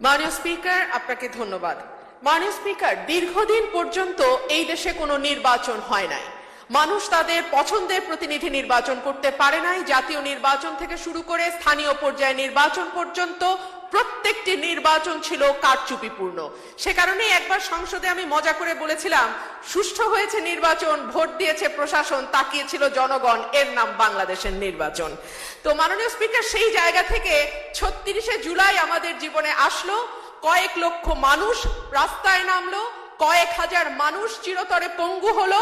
মাননীয় স্পিকার, আপনাকে ধন্যবাদ। মাননীয় স্পিকার, দীর্ঘদিন পর্যন্ত এই দেশে কোনো নির্বাচন হয় নাই। মানুষ তাদের পছন্দের প্রতিনিধি নির্বাচন করতে পারে নাই। জাতীয় নির্বাচন থেকে শুরু করে স্থানীয় পর্যায়ে নির্বাচন পর্যন্ত প্রত্যেকটি নির্বাচন ছিল কারচুপিপূর্ণ। সে কারণেই একবার সংসদে আমি মজা করে বলেছিলাম, সুষ্ঠু হয়েছে নির্বাচন, ভোট দিয়েছে প্রশাসন, তাকিয়েছিল জনগণ, এর নাম বাংলাদেশের নির্বাচন। তো মাননীয় স্পিকার, সেই জায়গা থেকে ৩৬শে জুলাই আমাদের জীবনে আসলো, কয়েক লক্ষ মানুষ রাস্তায় নামলো, কয়েক হাজার মানুষ চিরতরে পঙ্গু হলো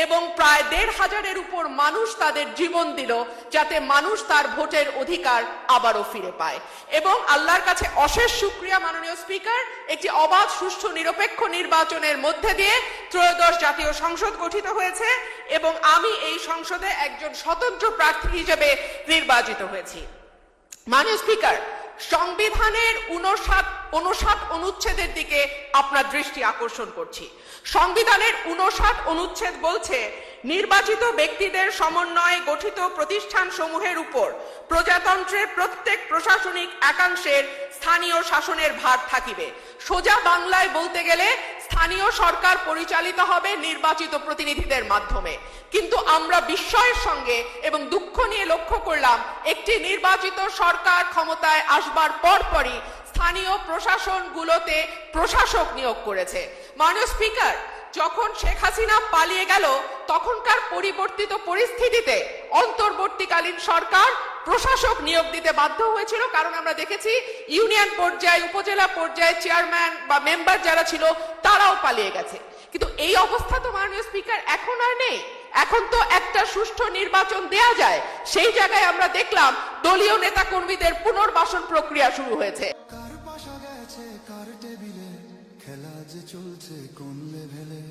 এবং প্রায় ১৫০০-এর উপর মানুষ তাদের জীবন দিল যাতে মানুষ তার ভোটের অধিকার আবারও ফিরে পায়। এবং আল্লাহর কাছে অশেষ শুকরিয়া মাননীয় স্পিকার, একটি অবাধ, সুষ্ঠু, নিরপেক্ষ নির্বাচনের মধ্যে দিয়ে ত্রয়োদশ জাতীয় সংসদ গঠিত হয়েছে এবং আমি এই সংসদে একজন স্বতন্ত্র প্রার্থী হিসেবে নির্বাচিত হয়েছি। মাননীয় স্পিকার, সংবিধানের ৫৯ অনুচ্ছেদের দিকে আপনার দৃষ্টি আকর্ষণ করছি। সংবিধানের ৫৯ অনুচ্ছেদ বলছে, নির্বাচিত ব্যক্তিদের সমন্বয়ে গঠিত প্রতিষ্ঠান সমূহের উপর প্রজাতন্ত্রের প্রত্যেক প্রশাসনিক একাংশের স্থানীয় শাসনের ভার থাকিবে। সোজা বাংলায় বলতে গেলে স্থানীয় সরকার পরিচালিত হবে নির্বাচিত প্রতিনিধিদের মাধ্যমে। কিন্তু আমরা বিস্ময়ের সঙ্গে এবং দুঃখ নিয়ে লক্ষ্য করলাম, একটি নির্বাচিত সরকার ক্ষমতায় আসবার পরপরই স্থানীয় প্রশাসনগুলোতে প্রশাসক নিয়োগ করেছে। মাননীয় স্পিকার, যখন শেখ হাসিনা পালিয়ে গেল তখনকার পরিবর্তিত পরিস্থিতিতে অন্তর্বর্তীকালীন সরকার প্রশাসক নিয়োগ দিতে বাধ্য হয়েছিল, কারণ আমরা দেখেছি ইউনিয়ন পর্যায়ে, উপজেলা পর্যায়ে চেয়ারম্যান বা মেম্বার যারা ছিল তারাও পালিয়ে গেছে। কিন্তু এই অবস্থা তো মাননীয় স্পিকার এখন আর নেই। এখন তো একটা সুষ্ঠু নির্বাচন দেয়া যায়। সেই জায়গায় আমরা দেখলাম দলীয় নেতা কর্মীদের পুনর্বাসন প্রক্রিয়া শুরু হয়েছে। কার পাশা গেছে কার টেবিলে, খেলা যে চলছে কোন লেভেলে।